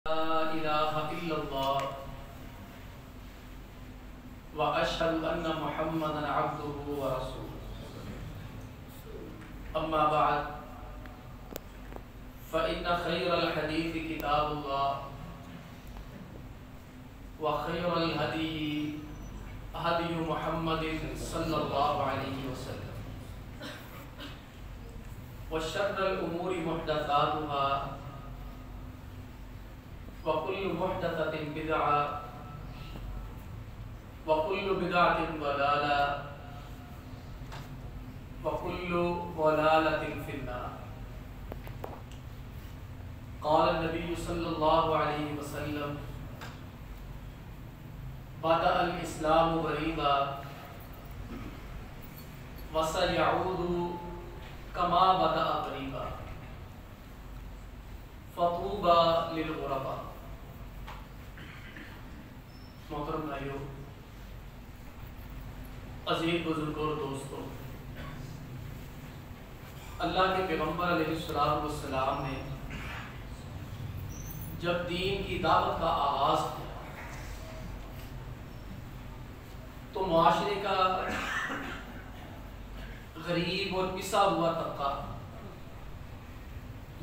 لا إله إلا الله وأشهد أن محمدا عبده ورسوله أما بعد فإن خير الحديث كتاب الله وخير الهدي هدي محمد صلى الله عليه وسلم وشر الأمور محدثاتها وكل محدثة بدعة وكل بدعة ضلالة وكل ضلالة في النار. قال النبي صلى الله عليه وسلم بدأ الإسلام غريبا وسيعود كما بدأ غريبا فطوبى للغرباء. محترم بھائیو، عزیز بزرگوں اور دوستوں، اللہ کے پیغمبر علیہ السلام نے جب دین کی دعوت کا آغاز کیا تو معاشرے کا غریب اور پسا ہوا طبقہ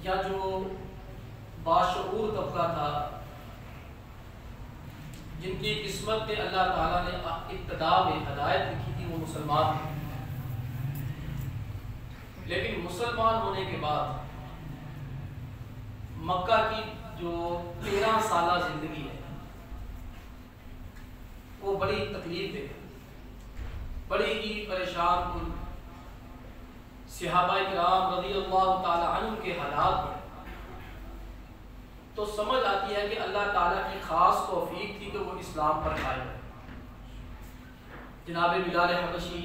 یا جو باشعور طبقہ تھا، جن کی قسمت میں اللہ تعالیٰ نے ابتدا میں ہدایت لکھی تھی، وہ مسلمان تھے. لیکن مسلمان ہونے کے بعد مکہ کی جو 13 سالہ زندگی ہے وہ بڑی تکلیف دے، بڑی ہی پریشان کن. صحابہ کرام رضی اللہ تعالی عنہ کے حالات پڑے تو سمجھ آتی ہے کہ اللہ تعالیٰ کی خاص توفیق تھی کہ وہ اسلام پر قائم ہے. جناب بلال حبشی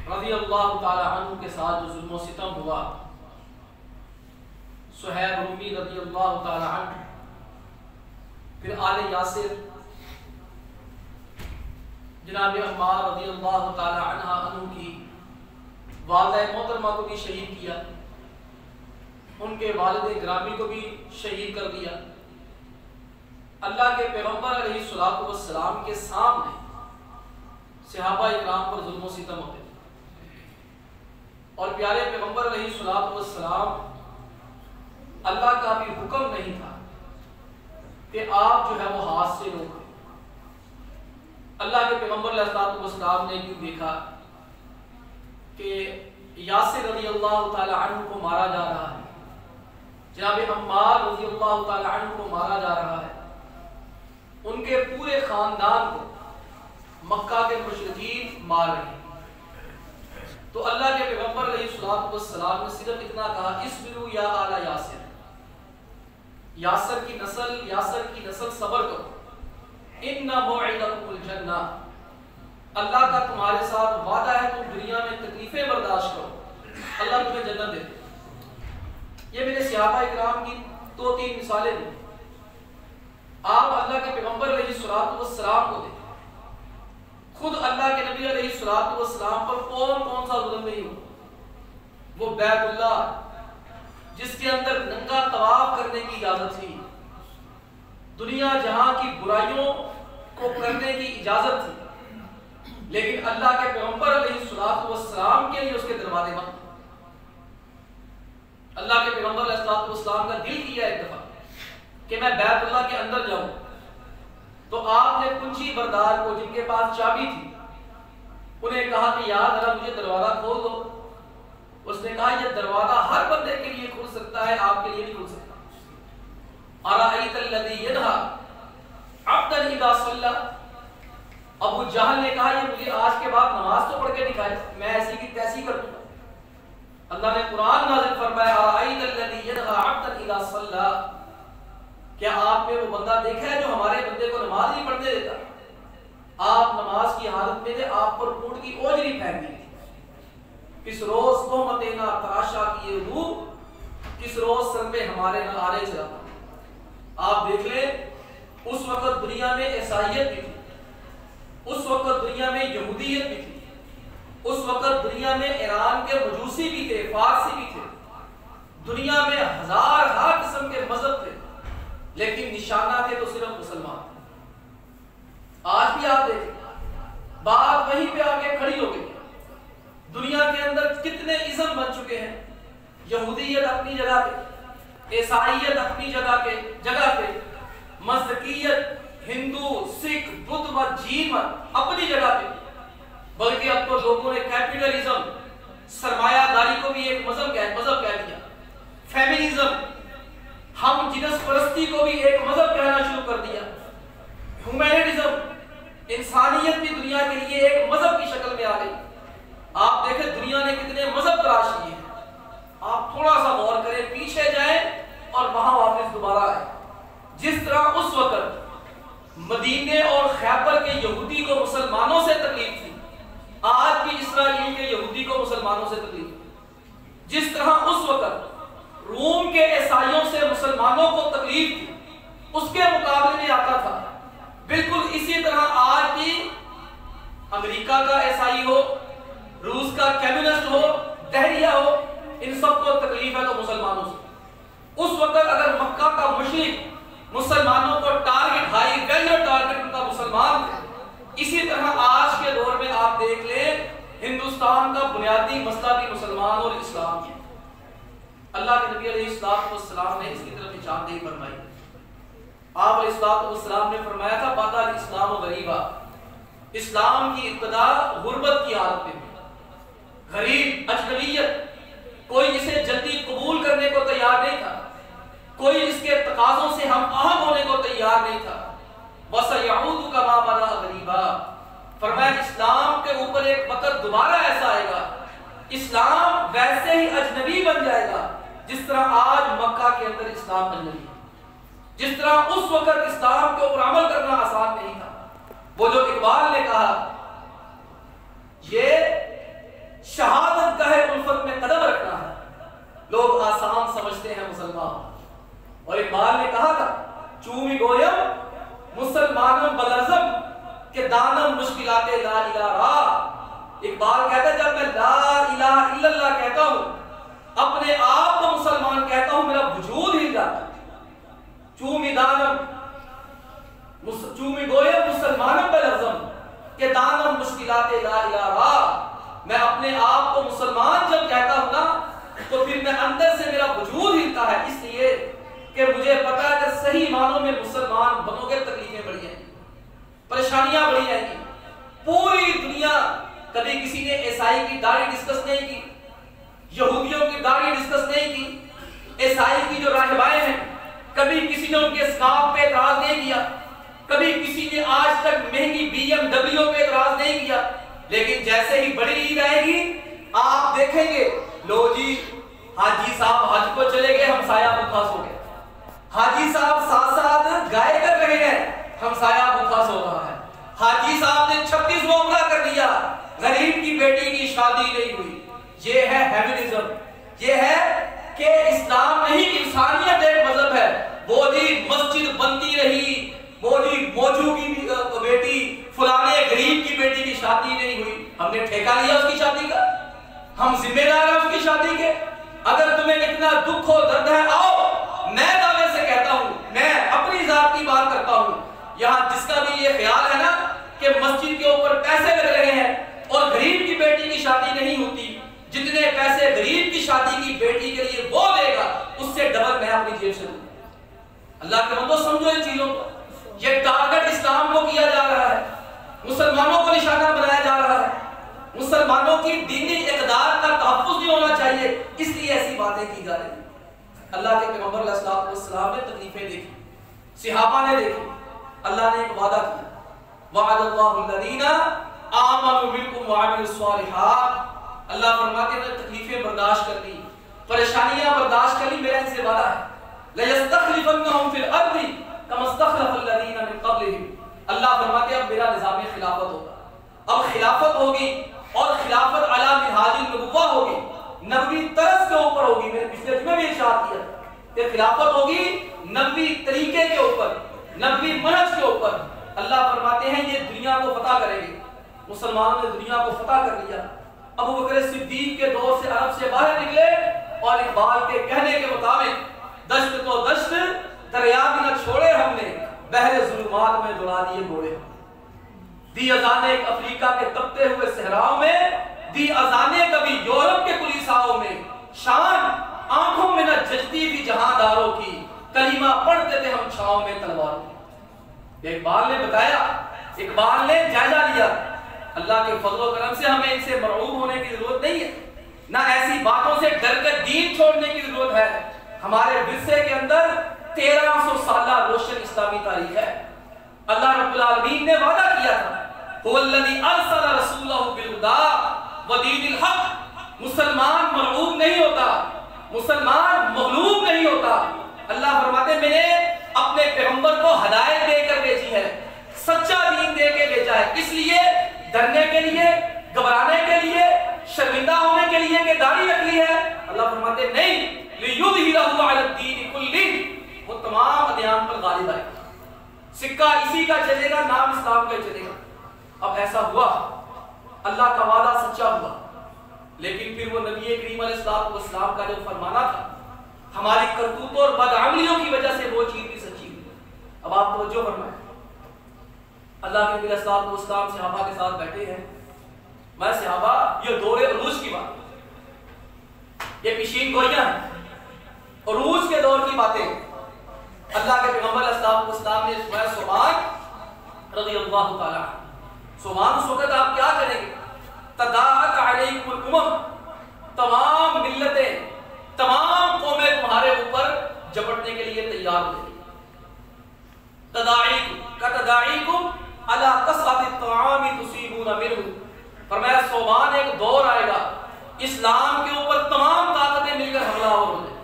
رضی اللہ تعالی عنہ کے ساتھ جو ظلم و ستم ہوا، صہیب رومی رضی اللہ تعالی عنہ، پھر آل یاسر، جناب عمار رضی اللہ تعالی عنہ کی والدہ محترمہ کو بھی شہید کیا، ان کے والد گرامی کو بھی شہید کر دیا. اللہ کے پیغمبر علیہ السلام کے سامنے صحابہ اکرام پر ظلم و ستم ہوتے تھے، اور پیارے پیغمبر علیہ السلام اللہ کا بھی حکم نہیں تھا کہ آپ جو ہے وہ ہاتھ سے روکیں. اللہ کے پیغمبر علیہ السلام نے کیوں دیکھا کہ یاسر رضی اللہ تعالی عنہ کو مارا جا رہا ہے، جناب عمار رضی اللہ تعالی عنہ کو مارا جا رہا ہے، ان کے پورے خاندان کو مکہ کے مشرکین مار رہے ہیں. تو اللہ کے پیغمبر علیہ السلام نے صرف اتنا کہا، اصبروا یا آل یاسر، یاسر کی نسل صبر کرو، ان موعدکم الجنہ، اللہ کا تمہارے ساتھ وعدہ ہے، تم دنیا میں تکلیفیں برداشت کرو، اللہ تمہیں جنت دے. یہ میرے صحابہ اکرام کی 2-3 مثالیں دیں. آپ اللہ کے پیغمبر علیہ السلام کو دیکھیں، خود اللہ کے نبی علیہ السلام پر کون سا ظلم نہیں ہوا. وہ بیت اللہ جس کے اندر ننگا طواف کرنے کی اجازت تھی، دنیا جہاں کی برائیوں کو کرنے کی اجازت تھی، لیکن اللہ کے پیغمبر علیہ السلام کے لیے اس کے دروازے بند. اللہ کے پیغمبر علیہ السلام کا دل کیا ایک دفعہ کہ میں بیت اللہ کے اندر جاؤں، تو آپ نے کنچی بردار کو، جن کے پاس چابی تھی، انہیں کہا کہ یار ذرا مجھے دروازہ کھول دو. اس نے کہا یہ دروازہ ہر بندے کے لیے کھل سکتا ہے، آپ کے لیے نہیں کھل سکتا. ارأیت الذی ینہی عبدا اذا صلی، ابو جہل نے کہا یہ مجھے آج کے بعد نماز تو پڑھ کے دکھائے، میں ایسی کی تیسی کر دوں گا. اللہ نے قرآن نازل فرمایا، ارأیت الذی ینہی عبدا اذا صلی، کیا آپ نے وہ بندہ دیکھا ہے جو ہمارے بندے کو نماز نہیں پڑھنے دیتا؟ آپ نماز کی حالت میں تھے، آپ پر اونٹ کی اوجری پھینک دی تھی. کس روز تہمتیں نہ تراشا کیے روح، کس روز سر پہ ہمارے نہ آرے چلاتا. آپ دیکھ لیں اس وقت دنیا میں عیسائیت بھی تھی، اس وقت دنیا میں یہودیت بھی تھی، اس وقت دنیا میں ایران کے مجوسی بھی تھے، فارسی بھی تھے، دنیا میں ہزار قسم کے مذہب تھے، لیکن نشانہ تھے تو صرف مسلمان تھے۔ آج بھی آپ دیکھیں بات وہیں پہ آگے کھڑی ہو گئی۔ دنیا کے اندر کتنے ازم بن چکے ہیں، یہودیت اپنی جگہ پہ، عیسائیت اپنی جگہ پہ، مذہبیت ہندو سکھ بدھ مت جین مت اپنی جگہ پہ، بلکہ اب تو لوگوں نے کیپٹلزم سرمایہ داری کو بھی ایک مذہب کہہ دیا، فیمنزم ہم جنس پرستی کو بھی ایک مذہب کہنا شروع کر دیا، ہیومینٹزم انسانیت بھی دنیا کے لیے ایک مذہب کی شکل میں آ گئی۔ آپ دیکھیں دنیا نے کتنے مذہب تراش کیے ہیں، آپ تھوڑا سا غور کریں، پیچھے جائیں اور وہاں واپس دوبارہ آئیں۔ جس طرح اس وقت مدینے اور خیبر کے یہودی کو مسلمانوں سے تکلیف تھی، آج بھی اسرائیل کے یہودی کو مسلمانوں سے تکلیف تھی۔ جس طرح اس وقت روم کے عیسائیوں سے مسلمانوں کو تکلیف تھی، اس کے مقابلے میں آتا تھا۔ بالکل اسی طرح آج بھی امریکہ کا عیسائی ہو، روس کا کمیونسٹ ہو، دہریہ ہو، ان سب کو تکلیف ہے تو مسلمانوں سے۔ اس وقت اگر مکہ کا مشرک مسلمانوں کو ٹارگٹ، ہائی ویلیو ٹارگٹ ان کا مسلمان تھے، اسی طرح آج کے دور میں آپ دیکھ لیں ہندوستان کا بنیادی مسئلہ بھی مسلمان اور اسلام ہے۔ اللہ کے نبی علیہ السلام نے اس کی طرف نشاندہی فرمائی۔ آپ علیہ السلام نے فرمایا تھا بَدَأَ الْإِسْلَامُ غَرِيبًا، اسلام کی ابتدا غربت کی حالت میں، غریب، اجنبیت، کوئی اسے جلدی قبول کرنے کو تیار نہیں تھا، کوئی اس کے تقاضوں سے ہم آہنگ ہونے کو تیار نہیں تھا۔ وَسَيَعُودُ كَمَا بَدَأَ غَرِيبًا، فرمایا اسلام کے اوپر ایک وقت دوبارہ ایسا آئے گا، اسلام ویسے ہی اجنبی بن جائے گا جس طرح آج مکہ کے اندر اسلام اجنبی ہے، جس طرح اس وقت اسلام کے اوپر عمل کرنا آسان نہیں تھا۔ وہ جو اقبال نے کہا یہ شہادت کا ہے الفت میں قدم رکھنا ہے، لوگ آسان سمجھتے ہیں مسلمان، اور اقبال نے کہا تھا چومی گویم مسلمانم بلرزم کہ دانم مشکلات لا الہ را۔ اقبال کہتا ہے جب میں لا الہ الا اللہ کہتا ہوں، اپنے آپ کو مسلمان کہتا ہوں، میرا وجود ہل جاتا ہے۔ چومی گویم مسلمانم بلرزم کہ دانم مشکلات لا الہ را، میں اپنے آپ کو مسلمان جب کہتا ہوں نا تو پھر میں اندر سے میرا وجود ہلتا ہے، اس لیے کہ مجھے پتا ہے کہ صحیح معنوں میں مسلمان بنو گے تکلیفیں بڑھی جائیں گی، پریشانیاں بڑھی جائیں گی۔ پوری دنیا، کبھی کسی نے عیسائی کی داڑھی ڈسکس نہیں کی، یہودیوں کی داڑھی ڈسکس نہیں کی، عیسائی کی جو راہبائیں ہیں کبھی کسی نے ان کے اسکارف پہ اعتراض نہیں کیا، کبھی کسی نے آج تک مہنگی BMW پہ اعتراض نہیں کیا، لیکن جیسے ہی بڑی عید آئے گی آپ دیکھیں گے لو جی حاجی صاحب حج کو چلے گئے، ہمسایہ بھوکا سو گئے، حاجی صاحب ساتھ ساتھ گائے کر رہے ہیں، ہمسایہ بھوکا سو رہا ہے، حاجی صاحب نے 36 عمرہ کر لیا، غریب کی بیٹی کی شادی نہیں ہوئی۔ یہ ہے ہیومنزم، یہ ہے کہ اسلام نہیں انسانیت ایک مذہب ہے۔ وہ جی مسجد بنتی رہی، وہ جی موجو کی بیٹی فلانے غریب کی بیٹی کی شادی نہیں ہوئی، ہم نے ٹھیکہ لیا اس کی شادی کا، ہم ذمہ دار ہیں اس کی شادی کے۔ اگر تمہیں اتنا دکھ ہو درد ہے آؤ، میں دعوے سے کہتا ہوں، میں اپنی ذات کی بات کرتا ہوں، یہاں جس کا بھی یہ خیال ہے نا کہ مسجد کے اوپر پیسے لگ رہے ہیں اور غریب کی بیٹی کی شادی نہیں ہوتی، جتنے پیسے غریب کی شادی کی بیٹی کے لیے وہ دے گا اس سے ڈبل میں اپنی جیب سے دوں گا۔ اللہ کے بندو سمجھو ان چیزوں کو، یہ ٹارگٹ اسلام کو کیا جا رہا ہے، مسلمانوں کو نشانہ بنایا جا رہا ہے، مسلمانوں کی دینی اقدار کا تحفظ نہیں ہونا چاہیے، اس لیے ایسی باتیں کی جا رہی ہیں۔ اللہ کے پیغمبر علیہ السلام نے تکلیفیں دیکھی، صحابہ نے دیکھی، اللہ نے ایک وعدہ کیا، وعد اللہ الذین آمنوا منکم وعملوا الصالحات، اللہ فرماتے ہیں تکلیفیں برداشت کر لی، پریشانیاں برداشت کر لی، میرا ان سے وعدہ ہے لَيَسْتَخْلِفَنَّهُمْ فِي الْأَرْضِ كَمَا اسْتَخْلَفَ الَّذِينَ مِن قَبْلِهِمْ، اللہ فرماتے ہیں اب میرا نظام خلافت ہوگا، اب خلافت ہوگی اور خلافت علی منہاج النبوہ ہوگی، نبوی طرز کے اوپر ہوگی۔ میں نے پچھلے جمعے بھی ارشاد کیا کہ خلافت ہوگی نبوی طریقے کے اوپر، نبوی منہج کے اوپر۔ اللہ فرماتے ہیں یہ دنیا کو فتح کریں گے، مسلمانوں نے دنیا کو فتح کر لیا۔ ابو بکر صدیق کے دور سے عرب سے باہر نکلے اور اقبال کے کہنے کے مطابق دشت تو دشت دریا بھی نہ چھوڑے ہم نے، بحر ظلمات میں دوڑا دیے گھوڑے. دی اذانیں ایک افریقہ کے تپتے ہوئے صحراؤں میں، دی اذانیں کبھی یورپ کے کلیساؤں میں، شان آنکھوں میں نہ جچتی تھی جہاں داروں کی، کلمہ پڑھتے تھے ہم چھاؤں میں تلوار کی. اقبال نے بتایا، اقبال نے جائزہ لیا، اللہ کے فضل و کرم سے ہمیں ان سے مرعوب ہونے کی ضرورت نہیں ہے، نہ ایسی باتوں سے ڈر کر دین چھوڑنے کی ضرورت ہے. ہمارے ورثے کے اندر 1300 سالہ روشن اسلامی تاریخ ہے. اللہ رب العالمین نے وعدہ کیا تھا، هو الذی ارسل رسولہ بالہدی ودین الحق. مسلمان مرعوب نہیں ہوتا، مسلمان مغلوب نہیں ہوتا. اللہ فرماتے میں نے اپنے پیغمبر کو ہدایت دے کر بھیجی ہے، سچا دین دے کے بھیجا ہے. اس لیے ڈرنے کے لیے، گھبرانے کے لیے، شرمندہ ہونے کے لیے کہ داڑھی رکھ لی ہے، اللہ فرماتے نہیں، لِيُظْهِرَهُ عَلَى الدِّينِ كُلِّهِ، وہ تمام ادیان پر غالب آئے گا. سکہ اسی کا چلے گا، نام اسلام کا چلے گا. اب ایسا ہوا، اللہ کا وعدہ سچا ہوا، لیکن پھر وہ نبی کریم علیہ السلام کا جو فرمانا تھا، ہماری کرتوتوں اور بدعملیوں کی وجہ سے وہ چیز بھی سچی ہوئی. اب آپ توجہ فرمائیں، اللہ کے نبی علیہ السلام صحابہ کے ساتھ بیٹھے ہیں. میں صحابہ، یہ دور عروج کی بات، یہ پیشین گوئیاں ہیں، عروج کے دور کی باتیں. اللہ کے پیغمبر علیہ السلام نے سورہ صوبان رضی اللہ تعالیٰ عنہ، صوبان اس وقت آپ کیا کریں گے؟ تداعت علیکم الامم، تمام ملتیں، تمام قومیں تمہارے اوپر جپٹنے کے لیے تیار ہو جائیں. تداعیکم کتداعیکم علی قصعۃ الطعام تصیبون منہ. فرمایا صوبان ایک دور آئے گا، اسلام کے اوپر تمام طاقتیں مل کر حملہ ہو جائیں.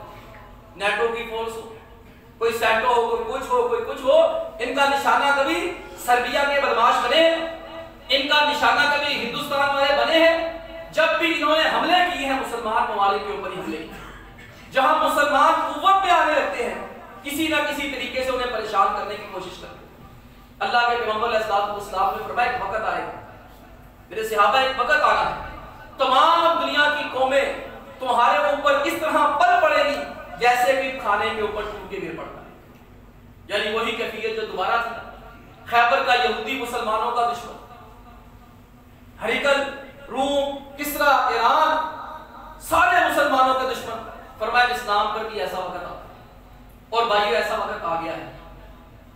نیٹو کی فورس ہو، کوئی سیٹو ہو، کوئی کچھ ہو، کوئی کچھ ہو، ان کا نشانہ کبھی سربیا کے بدماش بنے ہیں، ان کا نشانہ کبھی ہندوستان والے بنے ہیں. جب بھی انہوں نے حملے کیے ہیں مسلمان ممالک کے اوپر ہی حملے کیے. جہاں مسلمان قوت پہ آنے لگتے ہیں، کسی نہ کسی طریقے سے انہیں پریشان کرنے کی کوشش کرتے ہیں. اللہ کے پیغمبر علیہ السلام نے فرمایا ایک وقت آئے گا، میرے صحابہ، ایک وقت آنا ہے، تمام دنیا کی قومیں تمہارے اوپر اس طرح پل پڑے گی جیسے کہ کھانے کے اوپر ٹوٹ کے گر پڑتا ہے. یعنی وہی کیفیت جو دوبارہ تھی. خیبر کا یہودی مسلمانوں کا دشمن، ہریکل، روم، کسرا، ایران، سارے مسلمانوں کے دشمن. فرمایا اسلام پر بھی ایسا وقت آتا ہے. اور بھائیو ایسا وقت آ گیا ہے.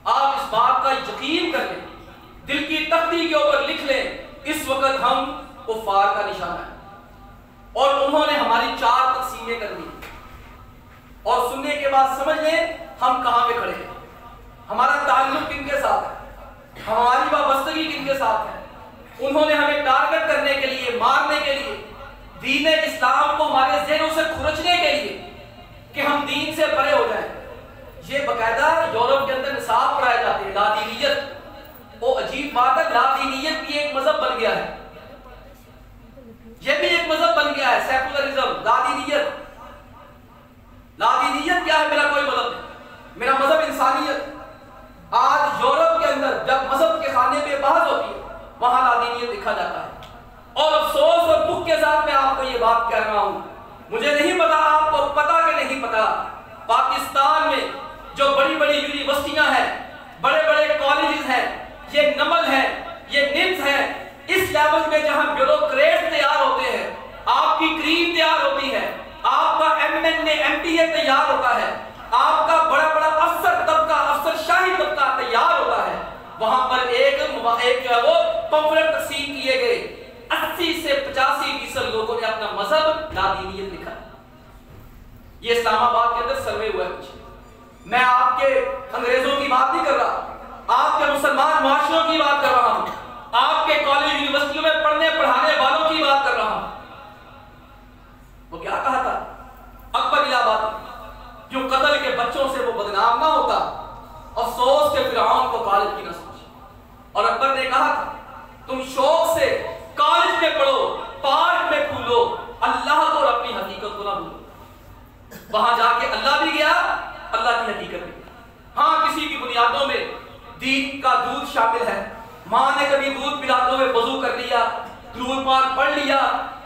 آپ اس بات کا یقین کر لیں، دل کی تختی کے اوپر لکھ لیں، اس وقت ہم کفار کا نشانہ ہے اور انہوں نے ہماری 4 تقسیمیں کر دی. اور سننے کے بعد سمجھ لیں ہم کہاں پہ کھڑے ہیں، ہمارا تعلق کن کے ساتھ ہے، ہماری وابستگی کن کے ساتھ ہے. انہوں نے ہمیں ٹارگٹ کرنے کے لیے، مارنے کے لیے، دین اسلام کو ہمارے ذہنوں سے کھرچنے کے لیے کہ ہم دین سے پرے ہو جائیں. یہ باقاعدہ یورپ کے اندر نصاب پڑھائے جاتے ہیں، لادینیت. وہ عجیب بات ہے، لادینیت بھی ایک مذہب بن گیا ہے، یہ بھی ایک مذہب بن گیا ہے. سیکولرزم، لادینیت. لادینیت کیا ہے؟ میرا کوئی مذہب نہیں، میرا مذہب انسانیت. آج یورپ کے اندر جب مذہب کے خانے پہ بحث ہوتی ہے، وہاں لادینیت لکھا جاتا ہے. اور افسوس اور دکھ کے ساتھ میں آپ کو یہ بات کہہ رہا ہوں، مجھے نہیں پتا آپ کو پتا کہ نہیں پتا، پاکستان میں جو بڑی بڑی یونیورسٹیاں ہیں، بڑے بڑے کالجز ہیں، یہ نمل ہیں، یہ نمس ہیں، اس لیول میں جہاں بیوروکریٹ تیار ہوتے ہیں، آپ کی کریم تیار ہوتی ہے، آپ کا MA تیار ہوتا ہے، آپ کا بڑا بڑا افسر طبقہ، افسر شاہی طبقہ تیار ہوتا ہے، وہاں پر ایک جو ہے وہ پمفلٹ تقسیم کیے گئے، 80 سے 85% لوگوں نے اپنا مذہب لادینیت لکھا. یہ اسلام آباد کے اندر سروے ہوا ہے. کچھ میں آپ کے انگریزوں کی بات نہیں کر رہا، آپ کے مسلمان معاشروں کی بات کر رہا ہوں، آپ کے کالج یونیورسٹیوں میں پڑھنے پڑھانے والوں کی بات کر رہا ہوں. وہ کیا کہا تھا اکبر الہ آباد، جو قتل کے بچوں سے وہ بدنام نہ ہوتا، افسوس کے فرعون کو کالج کی نہ سمجھ. اور اکبر نے کہا تھا تم شوق سے کالج میں پڑھو، پارک میں پھولو، اللہ کو اور اپنی حقیقت کو نہ بھولو. وہاں جا کے اللہ بھی گیا، اللہ کی حقیقت بھی. ہاں کسی کی بنیادوں میں دین کا دودھ شامل ہے، ماں نے کبھی دودھ پلاتے ہوئے وضو کر لیا، درود پاک پڑھ لیا،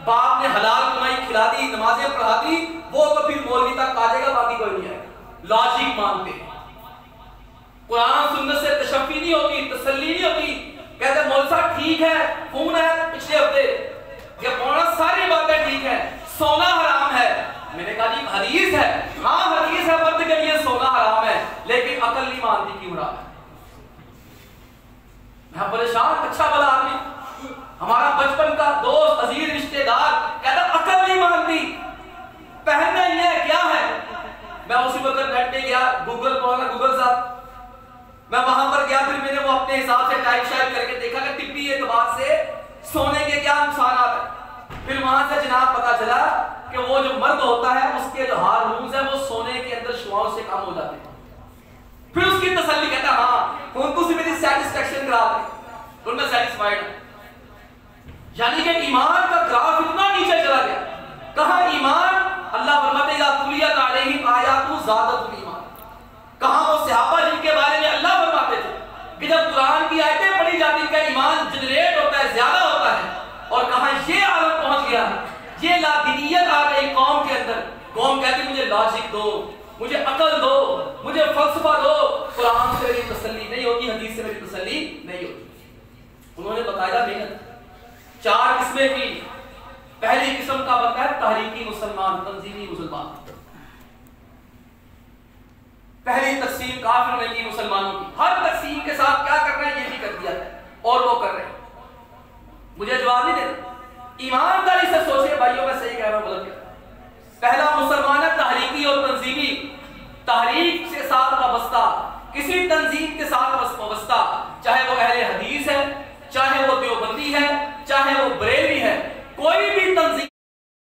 باپ نے حلال کمائی کھلا دی، نمازیں پڑھا دی، وہ تو پھر مولوی تک آ جائے گا، باقی کوئی نہیں آئے گا. لاجک مانتے ہیں، قرآن سنت سے تشفی نہیں ہوتی، تسلی نہیں ہوتی. کہتے ہیں مولوی صاحب ٹھیک ہے، فون ہے پچھلے ہفتے کہ مولانا ساری باتیں ٹھیک ہیں، سونا حرام ہے. میں نے کہا جی حدیث ہے، ہاں حدیث ہے مرد کے لیے سونا حرام ہے، لیکن عقل نہیں مانتی کیوں حرام ہے. میں پریشان، اچھا بھلا آدمی، ہمارا بچپن کا دوست، عزیز رشتہ دار، کہتا عقل نہیں مانتی، پہننا ہی ہے کیا ہے. میں اسی وقت نیٹ پہ گیا، گوگل مولانا گوگل صاحب، میں وہاں پر گیا، پھر میں نے وہ اپنے حساب سے ٹائپ شائپ کر کے دیکھا کہ طبی اعتبار سے سونے کے کیا نقصانات ہیں. پھر وہاں سے جناب پتا چلا کہ وہ جو مرد ہوتا ہے اس کے جو ہارمونز ہیں وہ سونے کے اندر شعاؤں سے کم ہو جاتے ہیں. پھر اس کی تسلی کہتا ہے ہاں ہوں تو میری سیٹسفیکشن کرا دے تو میں سیٹسفائیڈ ہوں. یعنی کہ ایمان کا گراف اتنا نیچے چلا گیا. کہاں ایمان؟ اللہ فرماتے ہیں اذا تلیت علیہم آیاتہ زادتہم ایمان. کہاں وہ صحابہ جن کے بارے میں اللہ فرماتے تھے کہ جب قرآن کی آیتیں پڑھی جاتی ہیں کا ایمان جنریٹ ہوتا ہے، زیادہ ہوتا ہے. اور کہاں یہ عالم پہنچ گیا، یہ لادینیت آ گئی قوم کے اندر. قوم کہتی مجھے لاجک دو، مجھے عقل دو، مجھے فلسفہ دو. قرآن سے میری تسلی نہیں ہوتی، حدیث سے میری تسلی نہیں ہوتی. انہوں نے بتایا محنت 4 قسمیں کی. پہلی قسم کا بتا ہے تحریکی مسلمان، تنظیمی مسلمان. پہلی تقسیم کافروں نے کی مسلمانوں کی. ہر تقسیم کے ساتھ کیا کر رہے ہیں یہ بھی کر دیا ہے اور وہ کر رہے ہیں. مجھے جواب نہیں دینا، ایمانداری سے سوچے بھائیوں میں صحیح کہہ رہا ہوں غلط کہہ رہا ہوں. پہلا مسلمان ہے تحریکی اور تنظیمی. تحریک کے ساتھ وابستہ، کسی تنظیم کے ساتھ وابستہ، چاہے وہ اہل حدیث ہے، چاہے وہ دیوبندی ہے، چاہے وہ بریلوی ہے، کوئی بھی تنظیم